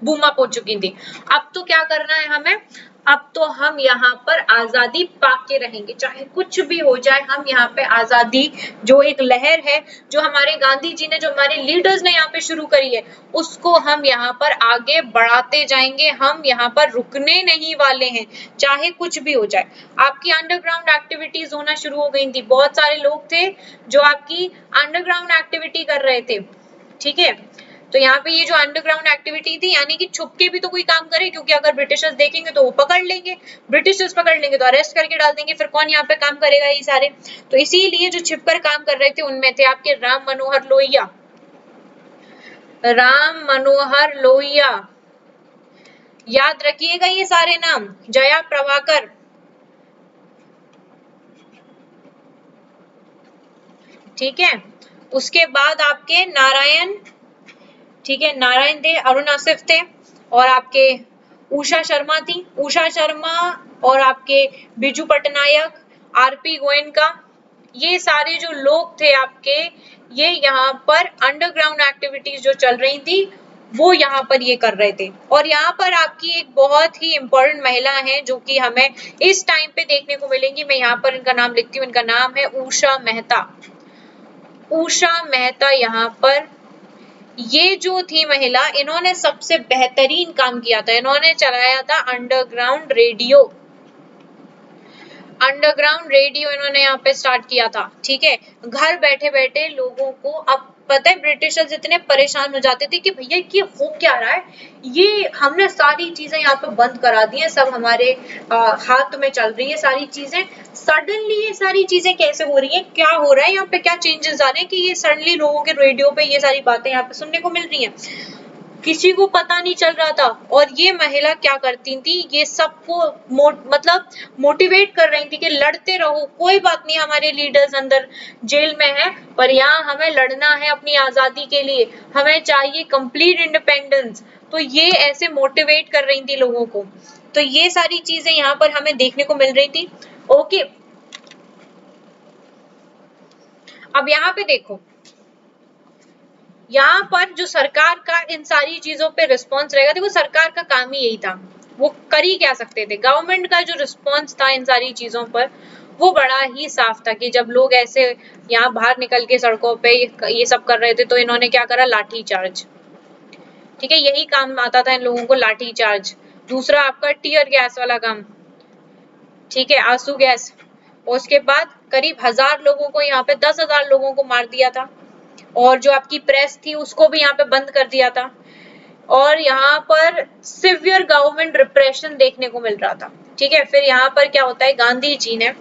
बूम अप हो चुकी थी। अब तो क्या करना है हमें, अब तो हम यहाँ पर आजादी पाके रहेंगे, चाहे कुछ भी हो जाए, हम यहाँ पे आजादी जो एक लहर है, जो हमारे गांधी जी ने, जो हमारे लीडर्स ने यहाँ पे शुरू करी है, उसको हम यहाँ पर आगे बढ़ाते जाएंगे। हम यहाँ पर रुकने नहीं वाले हैं, चाहे कुछ भी हो जाए। आपकी अंडरग्राउंड एक्टिविटीज होना शुरू हो गई थी, बहुत सारे लोग थे जो आपकी अंडरग्राउंड एक्टिविटी कर रहे थे, ठीक है। तो यहाँ पे ये जो अंडरग्राउंड एक्टिविटी थी, यानी कि छुप के भी तो कोई काम करे, क्योंकि अगर ब्रिटिशर्स देखेंगे तो वो पकड़ लेंगे, ब्रिटिशर्स पकड़ लेंगे तो अरेस्ट करके डाल देंगे, फिर कौन यहाँ पे काम करेगा, ये सारे। तो इसीलिए जो छिपकर काम कर रहे थे उनमें थे आपके राम मनोहर लोहिया, राम मनोहर लोहिया, याद रखिएगा ये सारे नाम, जया प्रभाकर, ठीक है। उसके बाद आपके नारायण, ठीक है, नारायण थे, अरुण आसिफ थे, और आपके उषा शर्मा थी, उषा शर्मा, और आपके बिजू पटनायक, आरपी गोयनका, ये सारे जो लोग थे आपके, ये यहाँ पर अंडरग्राउंड एक्टिविटीज जो चल रही थी वो यहाँ पर ये कर रहे थे। और यहाँ पर आपकी एक बहुत ही इंपॉर्टेंट महिला है जो कि हमें इस टाइम पे देखने को मिलेंगी। मैं यहाँ पर इनका नाम लिखती हूँ, इनका नाम है उषा मेहता। उषा मेहता यहाँ पर ये जो थी महिला, इन्होंने सबसे बेहतरीन काम किया था, इन्होंने चलाया था अंडरग्राउंड रेडियो। अंडरग्राउंड रेडियो इन्होंने यहाँ पे स्टार्ट किया था, ठीक है। घर बैठे बैठे लोगों को, अब पता है ब्रिटिशर्स इतने परेशान हो जाते थे कि भैया ये हो क्या रहा है, ये हमने सारी चीजें यहाँ पे बंद करा दी है, सब हमारे हाथ में चल रही है सारी चीजें, सडनली ये सारी चीजें कैसे हो रही है, क्या हो रहा है यहाँ पे, क्या चेंजेस आ रहे हैं कि ये सडनली लोगों के रेडियो पे ये सारी बातें यहाँ पे सुनने को मिल रही हैं, किसी को पता नहीं चल रहा था। और ये महिला क्या करती थी, ये सबको मतलब मोटिवेट कर रही थी कि लड़ते रहो, कोई बात नहीं, हमारे लीडर्स अंदर जेल में है, पर यहाँ हमें लड़ना है अपनी आजादी के लिए, हमें चाहिए कंप्लीट इंडिपेंडेंस। तो ये ऐसे मोटिवेट कर रही थी लोगों को। तो ये सारी चीजें यहाँ पर हमें देखने को मिल रही थी। ओके, अब यहाँ पे देखो, यहाँ पर जो सरकार का इन सारी चीजों पे रिस्पॉन्स रहेगा, देखो सरकार का काम ही यही था, वो कर ही क्या सकते थे। गवर्नमेंट का जो रिस्पॉन्स था इन सारी चीजों पर वो बड़ा ही साफ था कि जब लोग ऐसे यहाँ बाहर निकल के सड़कों पे ये सब कर रहे थे तो इन्होंने क्या करा, लाठी चार्ज। ठीक है, यही काम आता था इन लोगों को, लाठी चार्ज। दूसरा आपका टीयर गैस वाला काम, ठीक है, आंसू गैस। और उसके बाद करीब 1000 लोगों को, यहाँ पे 10,000 लोगों को मार दिया था। और जो आपकी प्रेस थी उसको भी यहाँ पे बंद कर दिया था। और यहाँ पर सिवियर गवर्नमेंट रिप्रेशन देखने को मिल रहा था। ठीक है, फिर यहाँ पर क्या होता है, गांधी जी ने,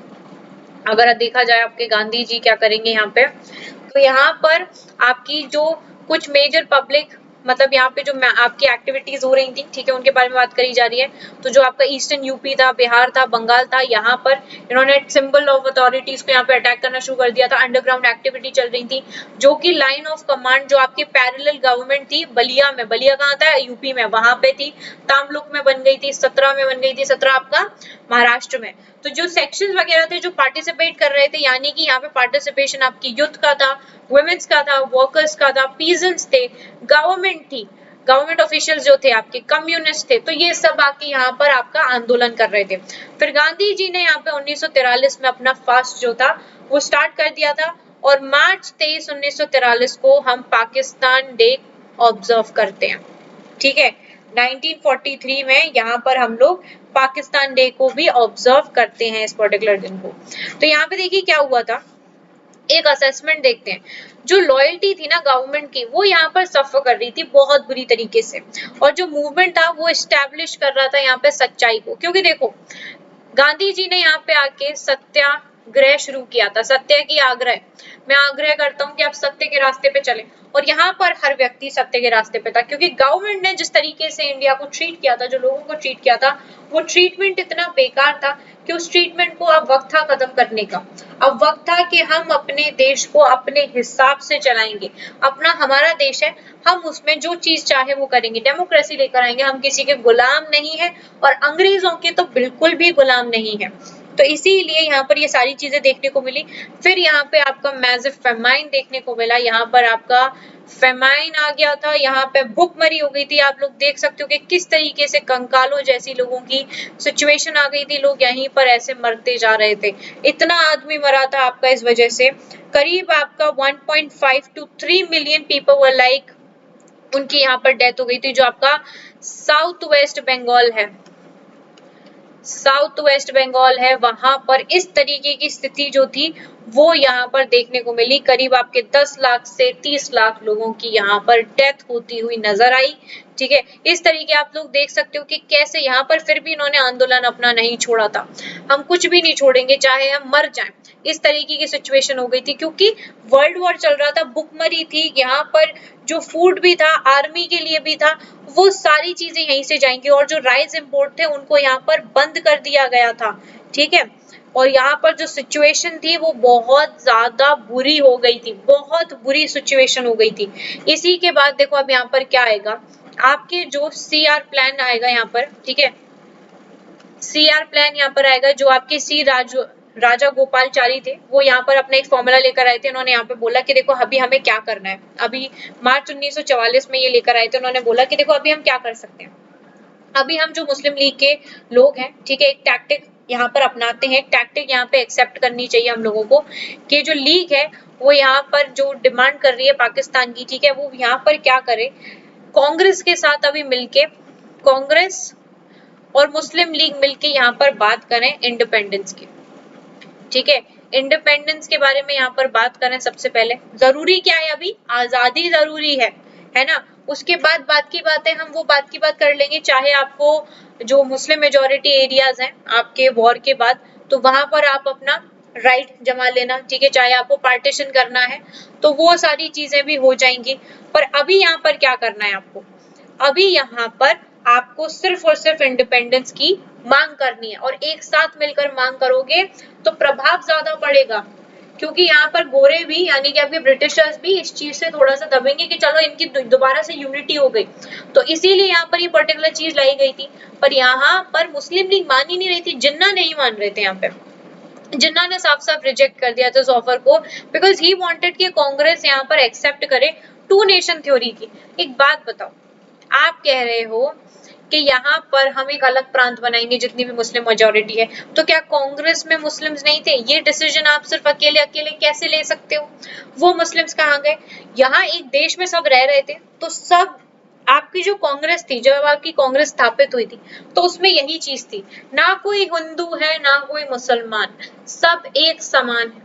अगर देखा जाए आपके गांधी जी क्या करेंगे यहाँ पे, तो यहाँ पर आपकी जो कुछ मेजर पब्लिक, मतलब यहाँ पे जो आपकी एक्टिविटीज हो रही थी, ठीक है, उनके बारे में बात करी जा रही है। तो जो आपका ईस्टर्न यूपी था, बिहार था, बंगाल था, यहाँ पर इन्होंने सिंबल ऑफ अथॉरिटीज को यहाँ पे अटैक करना शुरू कर दिया था। अंडरग्राउंड एक्टिविटी चल रही थी, जो कि लाइन ऑफ कमांड जो आपकी पैरेलल गवर्नमेंट थी बलिया में, बलिया कहाँ था, यूपी में, वहां पे थी। तामलुक में बन गई थी, 17 में बन गई थी, 17 आपका महाराष्ट्र में। तो जो सेक्शंस वगैरह थे जो पार्टिसिपेट कर रहे थे, यानी कि यहाँ पे पार्टिसिपेशन आपकी यूथ का था, वुमेन्स का था, वर्कर्स का था, पीजेंट्स थे, गवर्नमेंट थी, गवर्नमेंट ऑफिशियल्स जो थे आपके, कम्युनिस्ट थे, तो ये सब आके यहाँ पर आपका आंदोलन कर रहे थे। फिर गांधी जी ने यहाँ पे 1943 में अपना फास्ट जो था वो स्टार्ट कर दिया था। और मार्च 23 1943 को हम पाकिस्तान डे ऑब्जर्व करते हैं। ठीक है, 1943 में यहाँ पर हम लोग पाकिस्तान डे को भी ऑब्जर्व करते हैं, इस पर्टिकुलर दिन को। तो यहाँ पे देखिए क्या हुआ था, एक असेसमेंट देखते हैं। जो लॉयल्टी थी ना गवर्नमेंट की, वो यहाँ पर सफर कर रही थी बहुत बुरी तरीके से। और जो मूवमेंट था वो एस्टैब्लिश कर रहा था यहाँ पे सच्चाई को, क्योंकि देखो गांधी जी ने यहाँ पे आके सत्याग्रह शुरू किया था, सत्य की आग्रह। मैं आग्रह करता हूँ कि आप सत्य के रास्ते पे चलें। और यहाँ पर हर व्यक्ति सत्य के रास्ते पे था, क्योंकि गवर्नमेंट ने जिस तरीके से इंडिया को ट्रीट किया था, जो लोगों को ट्रीट किया था, वो ट्रीटमेंट इतना बेकार था कि उस ट्रीटमेंट को अब वक्त था खत्म करने का। अब वक्त था कि हम अपने देश को अपने हिसाब से चलाएंगे। अपना हमारा देश है, हम उसमें जो चीज चाहे वो करेंगे, डेमोक्रेसी लेकर आएंगे। हम किसी के गुलाम नहीं है और अंग्रेजों के तो बिल्कुल भी गुलाम नहीं है। तो इसीलिए यहाँ पर ये सारी चीजें देखने को मिली। फिर यहाँ पे आपका मैसिव फेमाइन देखने को मिला, यहाँ पर आपका फेमाइन आ गया था, यहाँ पे भूखमरी हो गई थी। आप लोग देख सकते हो कि किस तरीके से कंकालों जैसी लोगों की सिचुएशन आ गई थी, लोग यहीं पर ऐसे मरते जा रहे थे। इतना आदमी मरा था आपका इस वजह से, करीब आपका 1.5 to 3 million people were like, उनकी यहाँ पर डेथ हो गई थी। जो आपका साउथ वेस्ट बंगाल है, साउथ वेस्ट बंगाल है, वहां पर इस तरीके की स्थिति जो थी वो यहाँ पर देखने को मिली। करीब आपके 10 लाख से 30 लाख लोगों की यहाँ पर डेथ होती हुई नजर आई। ठीक है, इस तरीके आप लोग देख सकते हो कि कैसे यहाँ पर फिर भी इन्होंने आंदोलन अपना नहीं छोड़ा था। हम कुछ भी नहीं छोड़ेंगे चाहे हम मर जाएं, इस तरीके की सिचुएशन हो गई थी, क्योंकि वर्ल्ड वॉर चल रहा था, भुखमरी थी। यहाँ पर जो फूड भी था, आर्मी के लिए भी था, वो सारी चीजें यहीं से जाएंगी। और जो राइस इंपोर्ट थे उनको यहाँ पर बंद कर दिया गया था। ठीक है, और यहाँ पर जो सिचुएशन थी वो बहुत ज्यादा बुरी हो गई थी, बहुत बुरी सिचुएशन हो गई थी। इसी के बाद देखो अब यहाँ पर क्या आएगा, आपके जो CR प्लान आएगा यहाँ पर। ठीक है, CR प्लान यहाँ पर आएगा। जो आपके राजा गोपालचारी थे, वो यहाँ पर अपना एक फॉर्मूला लेकर आए थे। उन्होंने यहाँ पे बोला कि देखो अभी हमें क्या करना है। अभी मार्च 1944 में ये लेकर आए थे। उन्होंने बोला कि देखो अभी हम क्या कर सकते हैं। अभी हम जो मुस्लिम लीग के लोग हैं, ठीक है, एक टैक्टिक यहाँ पर अपनाते हैं। टैक्टिक यहाँ पे एक्सेप्ट करनी चाहिए हम लोगों को, कि जो लीग है वो यहाँ पर जो डिमांड कर रही है पाकिस्तान की, ठीक है, वो यहाँ पर क्या करे, कांग्रेस के साथ अभी मिलके, कांग्रेस और मुस्लिम लीग मिलके यहाँ पर बात करें इंडिपेंडेंस की। ठीक है, इंडिपेंडेंस के बारे में यहाँ पर बात करें। सबसे पहले जरूरी क्या है, अभी आजादी जरूरी है ना। उसके बाद बात की बात है, हम वो बात की बात कर लेंगे। चाहे आपको जो मुस्लिम मेजोरिटी एरियाज हैं आपके वॉर के बाद, तो वहां पर आप अपना राइट जमा लेना। ठीक है, चाहे आपको पार्टीशन करना है तो वो सारी चीजें भी हो जाएंगी। पर अभी यहाँ पर क्या करना है आपको, अभी यहाँ पर आपको सिर्फ और सिर्फ इंडिपेंडेंस की मांग करनी है। और एक साथ मिलकर मांग करोगे तो प्रभाव ज्यादा पड़ेगा, क्योंकि यहाँ पर गोरे भी, यानी कि आपके ब्रिटिशर्स भी इस चीज से थोड़ा सा दबेंगे कि चलो इनकी दोबारा से यूनिटी हो गई। तो इसीलिए यहाँ पर ये पर्टिकुलर चीज लाई गई थी। पर यहाँ पर मुस्लिम लीग मान ही नहीं रही थी, जिन्ना नहीं मान रहे थे। यहाँ पे जिन्ना ने साफ साफ रिजेक्ट कर दिया था इस ऑफर को, बिकॉज ही वांटेड कि कांग्रेस यहाँ पर एक्सेप्ट करे टू नेशन थ्योरी की। एक बात बताओ, आप कह रहे हो कि यहाँ पर हम एक अलग प्रांत बनाएंगे जितनी भी मुस्लिम मेजोरिटी है, तो क्या कांग्रेस में मुस्लिम्स नहीं थे? ये डिसीजन आप सिर्फ अकेले अकेले कैसे ले सकते हो? वो मुस्लिम्स कहाँ गए? यहाँ एक देश में सब रह रहे थे, तो सब आपकी जो कांग्रेस थी, जब आपकी कांग्रेस स्थापित हुई थी, तो उसमें यही चीज थी, ना कोई हिंदू है ना कोई मुसलमान, सब एक समान है,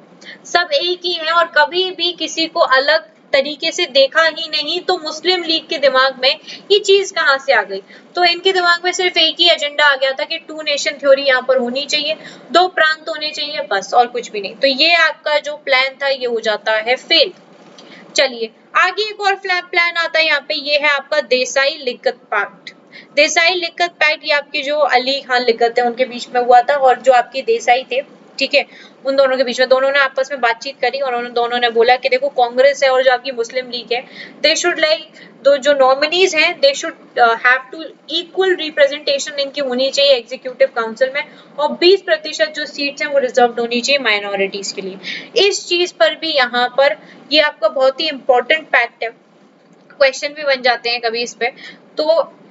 सब एक ही है, और कभी भी किसी को अलग तरीके से देखा ही नहीं। तो मुस्लिम लीग के दिमाग में ये चीज कहाँ से आ गई? तो इनके दिमाग में सिर्फ एक ही एजेंडा आ गया था कि टू नेशन थ्योरी यहाँ पर होनी चाहिए, दो प्रांत होने चाहिए, बस, और कुछ भी नहीं। तो ये आपका जो प्लान था ये हो जाता है फेल। चलिए आगे एक और प्लान आता है यहाँ पे, ये है आपका देसाई लिक्कत पैक्ट। देसाई लिक्कत पैक्ट ये आपकी जो अली खान लिक्कत है उनके बीच में हुआ था, और जो आपके देसाई थे, ठीक है, उन दोनों के बीच में, दोनों ने आपस में बातचीत करी और उन दोनों ने बोला कि देखो कांग्रेस है और जो आपकी मुस्लिम लीग है, दे शुड लाइक, दो जो नॉमिनीज हैं they should have to equal representation इनकी होनी चाहिए एग्जीक्यूटिव काउंसिल में, और 20% जो सीट्स हैं वो रिजर्व होनी चाहिए माइनॉरिटीज के लिए। इस चीज पर भी यहाँ पर ये आपका बहुत ही इंपॉर्टेंट फैक्ट है, क्वेश्चन भी बन जाते हैं कभी इस पे। तो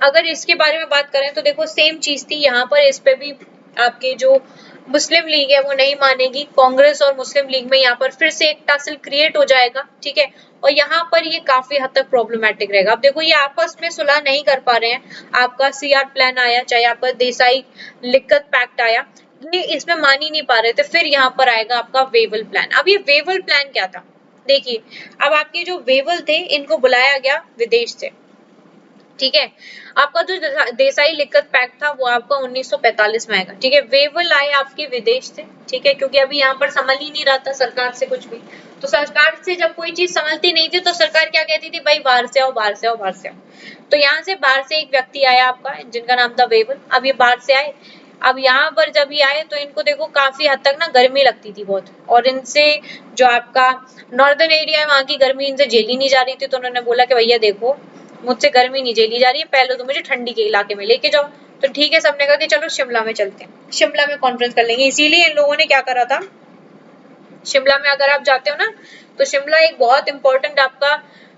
अगर इसके बारे में बात करें तो देखो सेम चीज थी यहाँ पर, इस पे भी आपके जो मुस्लिम लीग है वो नहीं मानेगी, कांग्रेस और मुस्लिम लीग में यहाँ पर फिर से एक टसल क्रिएट हो जाएगा, ठीक है, और यहाँ पर ये काफी हद तक प्रॉब्लमेटिक रहेगा। अब देखो ये आपस में सुलह नहीं कर पा रहे हैं, आपका सीआर प्लान आया, चाहे आपका देसाई लिक्कत पैक्ट आया, ये इसमें मान ही नहीं पा रहे थे। फिर यहाँ पर आएगा आपका वेवल प्लान। अब ये वेवल प्लान क्या था? देखिए, अब आपके जो वेवल थे इनको बुलाया गया विदेश से, ठीक है, आपका जो देसाई लिक्कत पैक्ट था वो आपका 1945 में आएगा, ठीक है, वेवल आए आपके विदेश से, ठीक है, क्योंकि अभी यहाँ पर संभल ही नहीं रहा था सरकार से कुछ भी। तो सरकार से जब कोई चीज संभलती नहीं थी तो सरकार क्या कहती थी, भाई बाहर से आओ, बाहर से आओ, बाहर से आओ। तो यहाँ से बाहर से एक व्यक्ति आया आपका, जिनका नाम था वेवल। अब ये बाहर से आए, अब यहाँ पर जब ये आए तो इनको देखो काफी हद तक ना गर्मी लगती थी बहुत, और इनसे जो आपका नॉर्दर्न एरिया है वहां की गर्मी इनसे झेली नहीं जा रही थी। तो उन्होंने बोला कि भैया देखो मुझसे गर्मी नहीं झेली जा रही है, पहले तो मुझे ठंडी के इलाके में लेके जाओ। तो ठीक है, सबने कहा कि चलो शिमला में चलते हैं, शिमला में कॉन्फ्रेंस कर लेंगे। इसीलिए इन लोगों ने क्या करा था, शिमला में अगर आप जाते हो ना तो शिमला एक बहुत इंपॉर्टेंट आपका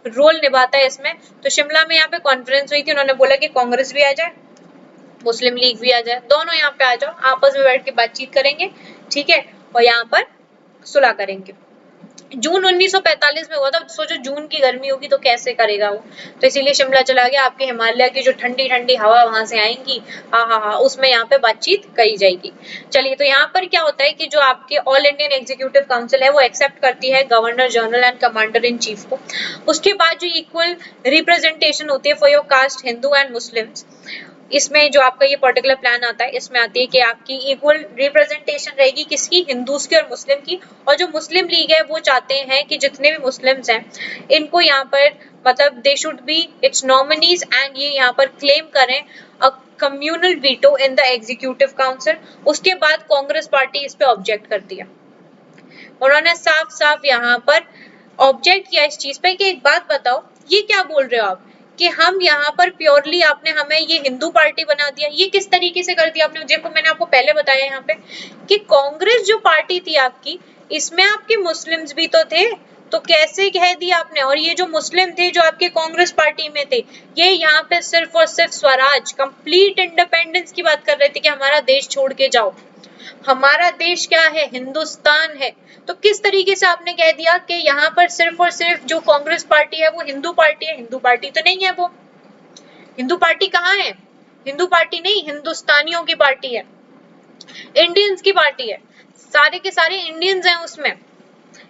रोल निभाता है इसमें। तो शिमला में यहाँ पे कॉन्फ्रेंस हुई थी, उन्होंने बोला कि कांग्रेस भी आ जाए, मुस्लिम लीग भी आ जाए, दोनों यहाँ पे आ जाओ, आपस में बैठ के बातचीत करेंगे, ठीक है, और यहाँ पर सुलह करेंगे। जून 1945 में हुआ था। सोचो जून की गर्मी होगी तो कैसे करेगा वो। तो इसीलिए शिमला चला गया, आपके हिमालय की जो ठंडी ठंडी हवा वहां से आएंगी, हाँ हाँ हाँ, उसमें यहाँ पे बातचीत करी जाएगी। चलिए, तो यहाँ पर क्या होता है कि जो आपके ऑल इंडियन एग्जीक्यूटिव काउंसिल है वो एक्सेप्ट करती है governor general and commander in chief को। उसके बाद जो इक्वल रिप्रेजेंटेशन होती है for your cast Hindu and Muslims, इसमें जो आपका ये पर्टिकुलर प्लान आता है इसमें आती है कि आपकी इक्वल रिप्रेजेंटेशन रहेगी किसकी, हिंदूज की और मुस्लिम की। और जो मुस्लिम लीग है वो चाहते हैं कि जितने भी मुस्लिम्स हैं इनको यहाँ पर मतलब they should be it's nominees, and ये यहाँ पर क्लेम करें a communal veto in the executive council. उसके बाद कांग्रेस पार्टी इस पे ऑब्जेक्ट करती है, उन्होंने साफ साफ यहाँ पर ऑब्जेक्ट किया इस चीज पे कि एक बात बताओ, ये क्या बोल रहे हो आप कि हम यहाँ पर प्योरली आपने हमें ये हिंदू पार्टी बना दिया, ये किस तरीके से कर दिया आपने? देखो मैंने आपको पहले बताया यहाँ पे कि कांग्रेस जो पार्टी थी आपकी, इसमें आपके मुस्लिम्स भी तो थे, तो कैसे कह दिया आपने? और ये जो मुस्लिम थे जो आपके कांग्रेस पार्टी में थे, ये यहाँ पे सिर्फ और सिर्फ स्वराज, कंप्लीट इंडिपेंडेंस की बात कर रहे थे कि हमारा देश छोड़ के जाओ, हमारा देश क्या है, हिंदुस्तान है। तो किस तरीके से आपने कह दिया कि यहाँ पर सिर्फ और सिर्फ जो कांग्रेस पार्टी है वो हिंदू पार्टी है? हिंदू पार्टी तो नहीं है वो, हिंदू पार्टी कहाँ है? हिंदू पार्टी नहीं, हिंदुस्तानियों की पार्टी है, इंडियंस की पार्टी है, सारे के सारे इंडियंस हैं उसमें,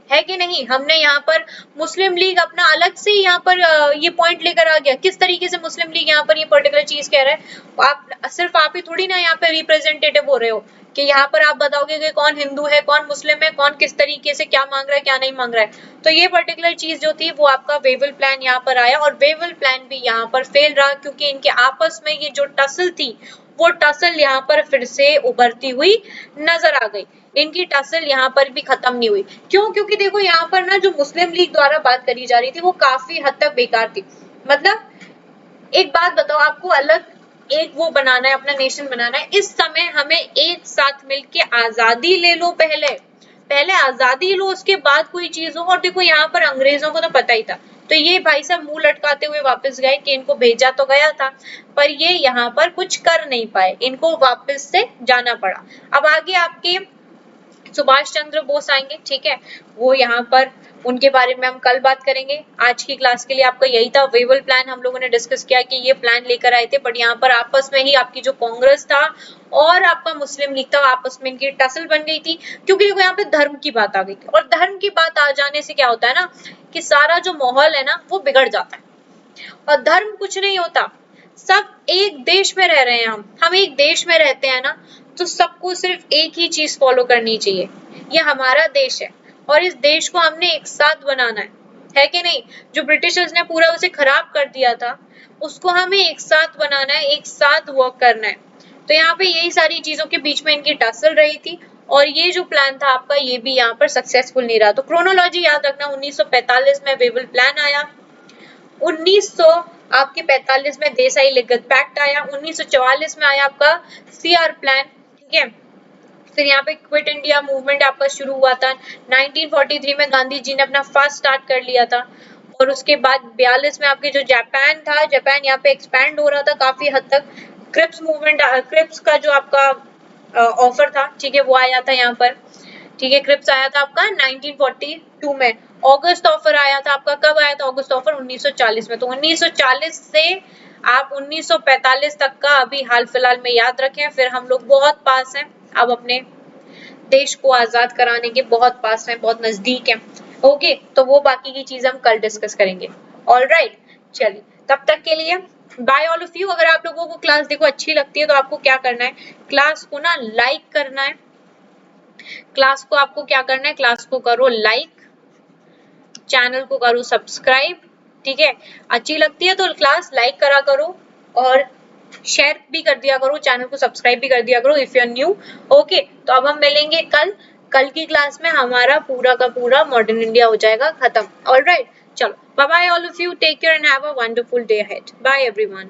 है कि नहीं? हमने यहाँ पर मुस्लिम लीग अपना अलग से यहाँ पर ये पॉइंट लेकर आ गया। किस तरीके से मुस्लिम लीग यहाँ पर ये पर्टिकुलर चीज कह रहा है? आप सिर्फ आप ही थोड़ी ना यहाँ पे रिप्रेजेंटेटिव हो रहे हो कि यहाँ पर आप बताओगे कि कौन हिंदू है, कौन मुस्लिम है, कौन किस तरीके से क्या मांग रहा है, क्या नहीं मांग रहा है। तो ये पर्टिकुलर चीज जो थी वो आपका वेवल प्लान यहाँ पर आया, और वेवल प्लान भी यहाँ पर फेल रहा क्योंकि इनके आपस में ये जो टसल थी वो टसल यहाँ पर फिर से उभरती हुई नजर आ गई। इनकी टसल यहाँ पर भी खत्म नहीं हुई। क्यों? क्योंकि देखो यहाँ पर ना जो मुस्लिम लीग द्वारा बात करी जा रही थी वो काफी हद तक बेकार थी। मतलब एक बात बताओ, आपको अलग एक वो बनाना है, अपना नेशन बनाना है, इस समय हमें एक साथ मिलके आजादी ले लो, पहले आजादी लो, उसके बाद कोई चीज हो। और देखो यहाँ पर अंग्रेजों को तो पता ही था, तो ये भाई साहब मुंह लटकाते हुए वापस गए कि इनको भेजा तो गया था, पर ये यहाँ पर कुछ कर नहीं पाए, इनको वापस से जाना पड़ा। अब आगे आपके सुभाष चंद्र बोस आएंगे, ठीक है, वो यहाँ पर उनके बारे में हम कल बात करेंगे। आज की क्लास के लिए आपका यही था, वेवल प्लान हम लोगों ने डिस्कस किया कि ये प्लान लेकर आए थे, बट यहाँ पर आपस में ही आपकी जो कांग्रेस था और आपका मुस्लिम लीग था आपस में इनकी टसल बन गई थी, क्योंकि देखो यहाँ पे धर्म की बात आ गई थी, और धर्म की बात आ जाने से क्या होता है ना कि सारा जो माहौल है ना वो बिगड़ जाता है। और धर्म कुछ नहीं होता, सब एक देश में रह रहे हैं, हम एक देश में रहते हैं ना, तो सबको सिर्फ एक ही चीज फॉलो करनी चाहिए, ये हमारा देश है और इस देश को हमने एक साथ बनाना है कि नहीं। जो ब्रिटिशर्स ने पूरा उसे खराब कर दिया था उसको हमें एक साथ बनाना है, एक साथ वर्क करना है। तो यहाँ पे यही सारी चीजों के बीच में इनकी टसल रही थी और ये जो प्लान था आपका ये भी यहाँ पर सक्सेसफुल नहीं रहा। तो क्रोनोलॉजी याद रखना, 1945 में वेवल प्लान आया, 1900 आपके 45 में देसाई लिगत पैक्ट आया, 1944 में आया आपका सीआर प्लान, ठीक है। फिर यहाँ पे क्विट इंडिया मूवमेंट आपका शुरू हुआ था, 1943 में गांधी जी ने अपना फास्ट स्टार्ट कर लिया था, और उसके बाद 42 में आपके जो जापान था, जापान यहाँ पे एक्सपैंड हो रहा था काफी हद तक। क्रिप्स मूवमेंट, क्रिप्स का जो आपका ऑफर था, ठीक है, वो आया था यहाँ पर, ठीक है। क्रिप्स आया था आपका 1942 में। अगस्त ऑफर आया था आपका, कब आया था अगस्त ऑफर? 1940 में। तो 1940 से आप 1945 तक का अभी हाल फिलहाल में याद रखें, फिर हम लोग बहुत पास हैं, अब अपने देश को आजाद कराने के बहुत पास हैं, बहुत नजदीक हैं। ओके, तो वो बाकी की चीज हम कल डिस्कस करेंगे। ऑलराइट, चलिए तब तक के लिए बाय ऑल ऑफ यू। अगर आप लोगों को क्लास देखो अच्छी लगती है तो आपको क्या करना है, क्लास को ना लाइक करना है, क्लास को आपको क्या करना है, क्लास को करो लाइक, चैनल को करो सब्सक्राइब, ठीक है। अच्छी लगती है तो क्लास लाइक करा करो और शेयर भी कर दिया करो, चैनल को सब्सक्राइब भी कर दिया करो if you are new. Okay, तो अब हम मिलेंगे कल की क्लास में हमारा पूरा का पूरा मॉडर्न इंडिया हो जाएगा खत्म। ऑलराइट, चलो bye bye all of you, take care and have a wonderful day ahead. Bye everyone.